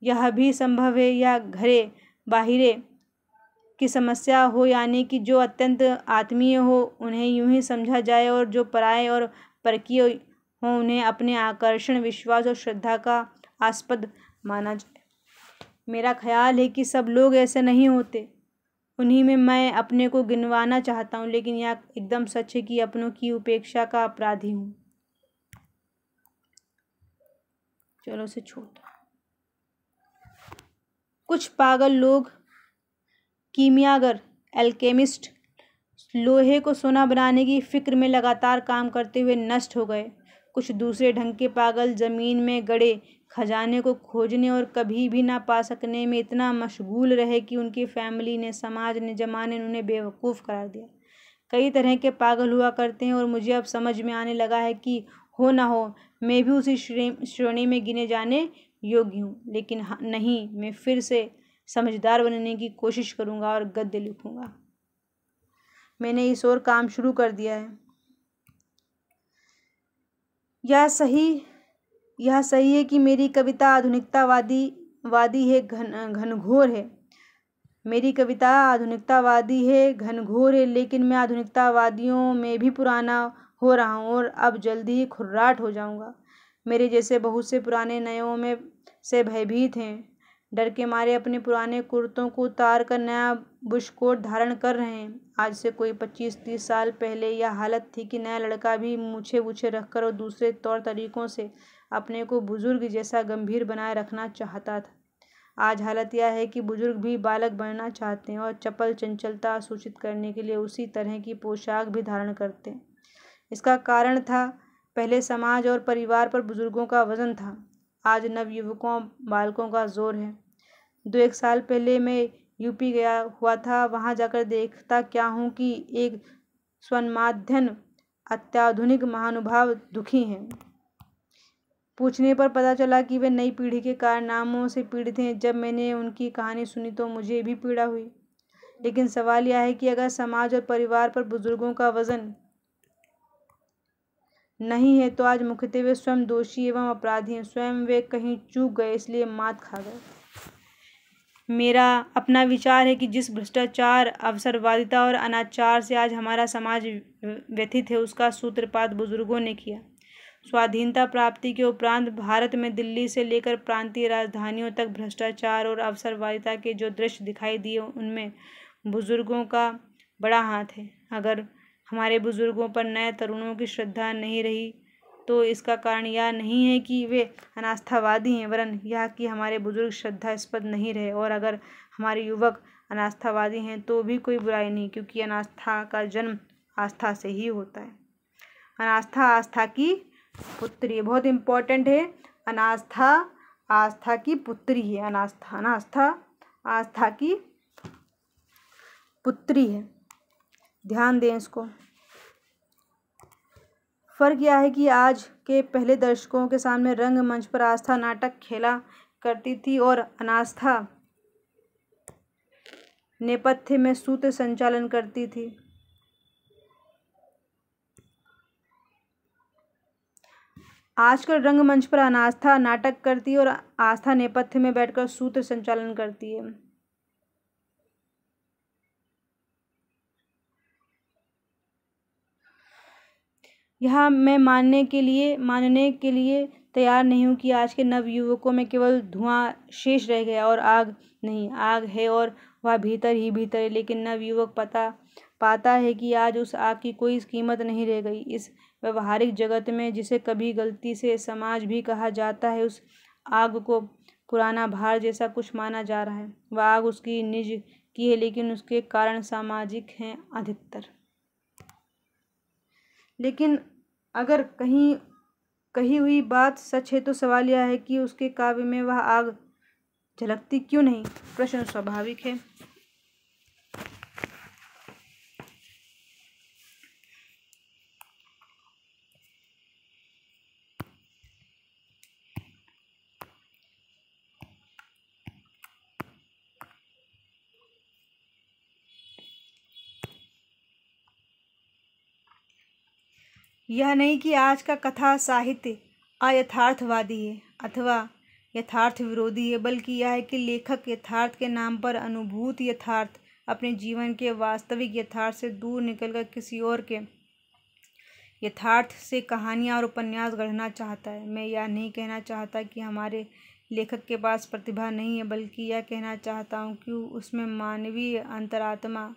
Speaker 1: यह भी संभव है या घरे बाहिरे की समस्या हो, यानी कि जो अत्यंत आत्मीय हो उन्हें यूं ही समझा जाए और जो पराये और परकीय हो उन्हें अपने आकर्षण, विश्वास और श्रद्धा का आस्पद माना जाए। मेरा ख्याल है कि सब लोग ऐसे नहीं होते, उन्हीं में मैं अपने को गिनवाना चाहता हूँ, लेकिन यह एकदम सच है कि अपनों की उपेक्षा का अपराधी हूँ। चलो से छोटा। कुछ पागल लोग, कीमियागर, एल्केमिस्ट, लोहे को सोना बनाने की फिक्र में लगातार काम करते हुए नष्ट हो गए। कुछ दूसरे ढंग के पागल जमीन में गड़े खजाने को खोजने और कभी भी ना पा सकने में इतना मशगूल रहे कि उनकी फैमिली ने, समाज ने, जमाने ने उन्हें बेवकूफ़ करार दिया। कई तरह के पागल हुआ करते हैं और मुझे अब समझ में आने लगा है कि हो ना हो मैं भी उसी श्रेणी में गिने जाने योग्य हूँ। लेकिन नहीं, मैं फिर से समझदार बनने की कोशिश करूँगा और गद्य लिखूँगा। मैंने इस ओर काम शुरू कर दिया है। यह सही है कि मेरी कविता आधुनिकतावादी है, घनघोर है। मेरी कविता आधुनिकतावादी है, घनघोर है, लेकिन मैं आधुनिकतावादियों में भी पुराना हो रहा हूँ और अब जल्दी ही खुर्राट हो जाऊँगा। मेरे जैसे बहुत से पुराने नयों में से भयभीत हैं, डर के मारे अपने पुराने कुर्तों को उतार कर नया बुशकोट धारण कर रहे हैं। आज से कोई 25-30 साल पहले यह हालत थी कि नया लड़का भी मूछे वूछे रखकर और दूसरे तौर तरीकों से अपने को बुजुर्ग जैसा गंभीर बनाए रखना चाहता था। आज हालत यह है कि बुजुर्ग भी बालक बनना चाहते हैं और चपल चंचलता सूचित करने के लिए उसी तरह की पोशाक भी धारण करते हैं। इसका कारण था, पहले समाज और परिवार पर बुजुर्गों का वजन था, आज नवयुवकों बालकों का जोर है। 2-1 साल पहले मैं यूपी गया हुआ था, वहाँ जाकर देखता क्या हूँ कि एक स्वनमाध्यन अत्याधुनिक महानुभाव दुखी हैं। पूछने पर पता चला कि वे नई पीढ़ी के कारनामों से पीड़ित हैं। जब मैंने उनकी कहानी सुनी तो मुझे भी पीड़ा हुई। लेकिन सवाल यह है कि अगर समाज और परिवार पर बुजुर्गों का वजन नहीं है तो आज मुख्यतः वे स्वयं दोषी एवं अपराधी हैं। स्वयं वे कहीं चूक गए, इसलिए मात खा गए। मेरा अपना विचार है कि जिस भ्रष्टाचार, अवसरवादिता और अनाचार से आज हमारा समाज व्यथित है उसका सूत्रपात बुजुर्गों ने किया। स्वाधीनता प्राप्ति के उपरांत भारत में दिल्ली से लेकर प्रांतीय राजधानियों तक भ्रष्टाचार और अवसरवादिता के जो दृश्य दिखाई दिए उनमें बुजुर्गों का बड़ा हाथ है। अगर हमारे बुजुर्गों पर नए तरुणों की श्रद्धा नहीं रही तो इसका कारण यह नहीं है कि वे अनास्थावादी हैं, वरन यह कि हमारे बुजुर्ग श्रद्धास्पद नहीं रहे। और अगर हमारे युवक अनास्थावादी हैं तो भी कोई बुराई नहीं, क्योंकि अनास्था का जन्म आस्था से ही होता है। अनास्था आस्था की पुत्री, बहुत इम्पोर्टेंट है। अनास्था आस्था की पुत्री है। अनास्था आस्था की पुत्री है। ध्यान दें इसको। फर्क यह है कि आज के पहले दर्शकों के सामने रंगमंच पर आस्था नाटक खेला करती थी और अनास्था नेपथ्य में सूत्र संचालन करती थी। आजकल रंगमंच पर अनास्था नाटक करती है और आस्था नेपथ्य में बैठकर सूत्र संचालन करती है। यहाँ मैं मानने के लिए तैयार नहीं हूँ कि आज के नवयुवकों में केवल धुआं शेष रह गया और आग नहीं। आग है और वह भीतर ही भीतर है, लेकिन नवयुवक पाता है कि आज उस आग की कोई कीमत नहीं रह गई। इस व्यवहारिक जगत में, जिसे कभी गलती से समाज भी कहा जाता है, उस आग को पुराना भार जैसा कुछ माना जा रहा है। वह आग उसकी निज की है, लेकिन उसके कारण सामाजिक हैं अधिकतर। लेकिन अगर कही हुई बात सच है तो सवाल यह है कि उसके काव्य में वह आग झलकती क्यों नहीं? प्रश्न स्वाभाविक है। यह नहीं कि आज का कथा साहित्य अयथार्थवादी है अथवा यथार्थ विरोधी है, बल्कि यह है कि लेखक यथार्थ के नाम पर अनुभूत यथार्थ, अपने जीवन के वास्तविक यथार्थ से दूर निकलकर किसी और के यथार्थ से कहानियाँ और उपन्यास गढ़ना चाहता है। मैं यह नहीं कहना चाहता कि हमारे लेखक के पास प्रतिभा नहीं है, बल्कि यह कहना चाहता हूँ कि उसमें मानवीय अंतरात्मा,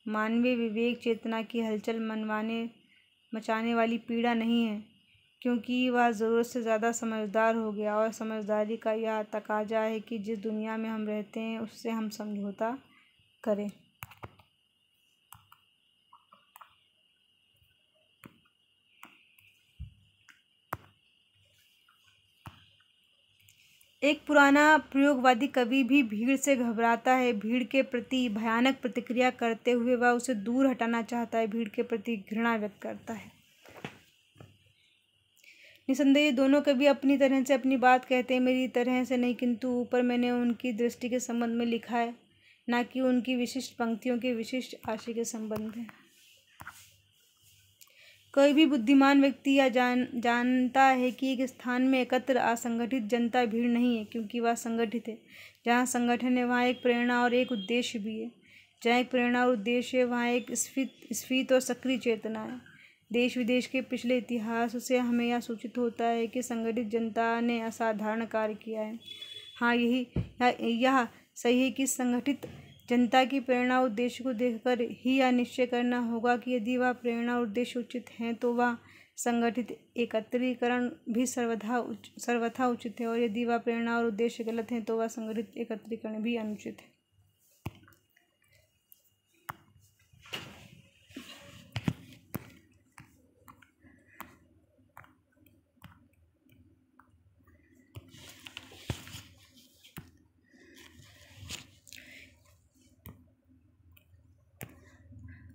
Speaker 1: मानवीय विवेक चेतना की हलचल मचाने वाली पीड़ा नहीं है, क्योंकि वह ज़रूरत से ज़्यादा समझदार हो गया और समझदारी का यह तकाजा है कि जिस दुनिया में हम रहते हैं उससे हम समझौता करें। एक पुराना प्रयोगवादी कवि भी भीड़ से घबराता है। भीड़ के प्रति भयानक प्रतिक्रिया करते हुए वह उसे दूर हटाना चाहता है, भीड़ के प्रति घृणा व्यक्त करता है। निसंदेह दोनों कवि अपनी तरह से अपनी बात कहते हैं, मेरी तरह से नहीं, किंतु ऊपर मैंने उनकी दृष्टि के संबंध में लिखा है, न कि उनकी विशिष्ट पंक्तियों के विशिष्ट आशय के संबंध में। कोई भी बुद्धिमान व्यक्ति यह जानता है कि एक स्थान में एकत्र असंगठित जनता भीड़ नहीं है, क्योंकि वह संगठित है। जहाँ संगठन है वहाँ एक प्रेरणा और एक उद्देश्य भी है। जहाँ एक प्रेरणा और उद्देश्य है वहाँ एक स्फीत और सक्रिय चेतना है। देश विदेश के पिछले इतिहास से हमें यह सूचित होता है कि संगठित जनता ने असाधारण कार्य किया है। हाँ, यह सही है कि संगठित जनता की प्रेरणा और उद्देश्य को देखकर ही यह निश्चय करना होगा कि यदि वह प्रेरणा और उद्देश्य उचित हैं तो वह संगठित एकत्रीकरण भी सर्वथा उचित है, और यदि वह प्रेरणा और उद्देश्य गलत हैं तो वह संगठित एकत्रीकरण भी अनुचित है।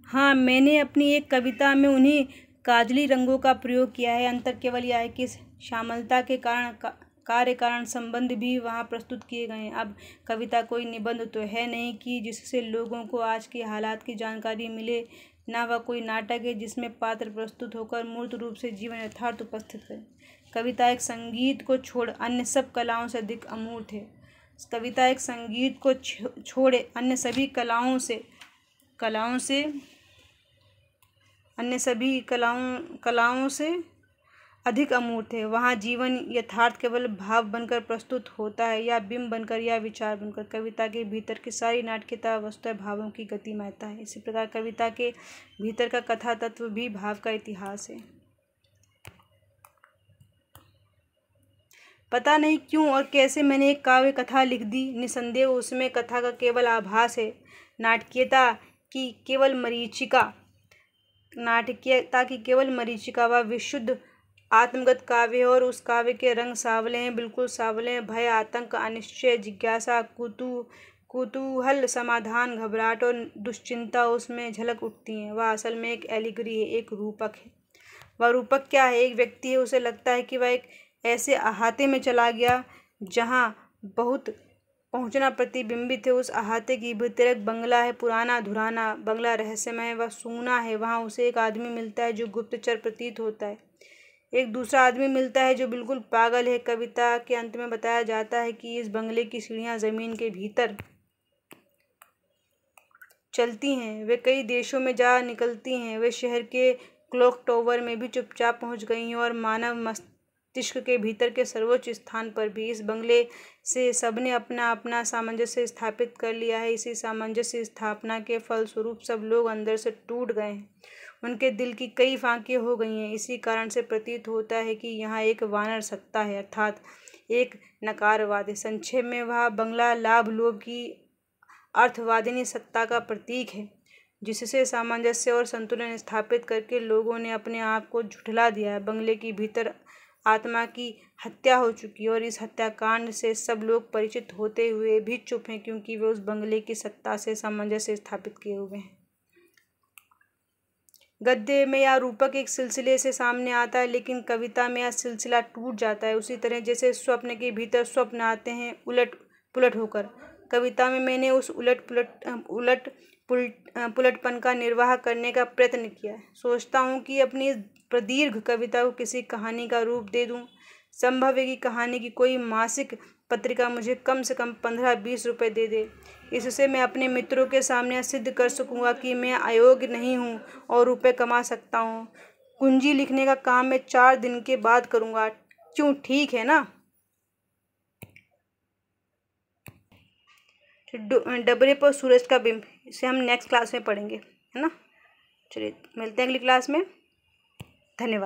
Speaker 1: हाँ, मैंने अपनी एक कविता में उन्हीं काजली रंगों का प्रयोग किया है। अंतर केवल यह है कि श्यामलता के कारण कार्य कारण संबंध भी वहाँ प्रस्तुत किए गए हैं। अब कविता कोई निबंध तो है नहीं कि जिससे लोगों को आज के हालात की जानकारी मिले, न वह कोई नाटक है जिसमें पात्र प्रस्तुत होकर मूर्त रूप से जीवन यथार्थ उपस्थित है। कविता एक संगीत को छोड़ अन्य सब कलाओं से अधिक अमूर्त है। कविता एक संगीत को छोड़े अन्य सभी कलाओं से अधिक अमूर्त है। वहाँ जीवन यथार्थ केवल भाव बनकर प्रस्तुत होता है, या बिंब बनकर, या विचार बनकर। कविता के भीतर की सारी नाटकीयता वस्तुतः भावों की गतिमयता है। इसी प्रकार कविता के भीतर का कथा तत्व भी भाव का इतिहास है। पता नहीं क्यों और कैसे मैंने एक काव्य कथा लिख दी। निसंदेह उसमें कथा का केवल आभास है, नाटकीयता की केवल मरीचिका व विशुद्ध आत्मगत काव्य है। और उस काव्य के रंग सावले हैं, बिल्कुल सावले हैं। भय, आतंक, अनिश्चय, जिज्ञासा, कुतूहल, समाधान, घबराहट और दुश्चिंता उसमें झलक उठती हैं। वह असल में एक एलिगरी है, एक रूपक है। वह रूपक क्या है? एक व्यक्ति है, उसे लगता है कि वह एक ऐसे अहाते में चला गया जहाँ बहुत पहुँचना प्रतिबिंबित है। उस अहाते की भीतर एक बंगला है, पुराना धुराना बंगला, रहस्यमय है, वह सूना है। वहाँ उसे एक आदमी मिलता है जो गुप्तचर प्रतीत होता है, एक दूसरा आदमी मिलता है जो बिल्कुल पागल है। कविता के अंत में बताया जाता है कि इस बंगले की सीढ़ियाँ जमीन के भीतर चलती हैं, वे कई देशों में जा निकलती हैं, वे शहर के क्लॉक टावर में भी चुपचाप पहुंच गई हैं और मानव मस्तिष्क के भीतर के सर्वोच्च स्थान पर भी। इस बंगले से सबने अपना अपना सामंजस्य स्थापित कर लिया है। इसी सामंजस्य स्थापना के फलस्वरूप सब लोग अंदर से टूट गए हैं, उनके दिल की कई फांकें हो गई हैं। इसी कारण से प्रतीत होता है कि यहाँ एक वानर सत्ता है, अर्थात एक नकारवाद है। संक्षेप में वह बंगला लाभ लोभ की अर्थवादिनी सत्ता का प्रतीक है, जिससे सामंजस्य और संतुलन स्थापित करके लोगों ने अपने आप को झुठला दिया है। बंगले के भीतर आत्मा की हत्या हो चुकी है और इस हत्याकांड से सब लोग परिचित होते हुए भी चुप हैं, क्योंकि वे उस बंगले की सत्ता से सामंजस्य स्थापित किए हुए हैं। गद्य में या रूपक एक सिलसिले से सामने आता है, लेकिन कविता में यह सिलसिला टूट जाता है, उसी तरह जैसे स्वप्न के भीतर स्वप्न आते हैं उलट पुलट होकर। कविता में मैंने उस उलट पुलटपन का निर्वाह करने का प्रयत्न किया है। सोचता हूँ कि अपनी इस प्रदीर्घ कविता को किसी कहानी का रूप दे दूँ। संभव है कि कहानी की कोई मासिक पत्रिका मुझे कम से कम 15-20 रुपये दे दे। इससे मैं अपने मित्रों के सामने सिद्ध कर सकूँगा कि मैं अयोग्य नहीं हूँ और रुपये कमा सकता हूँ। कुंजी लिखने का काम मैं 4 दिन के बाद करूँगा। क्यों, ठीक है ना? डबरे पर सूरज का बिंब, इसे हम नेक्स्ट क्लास में पढ़ेंगे, है ना। चलिए मिलते हैं अगली क्लास में। धन्यवाद।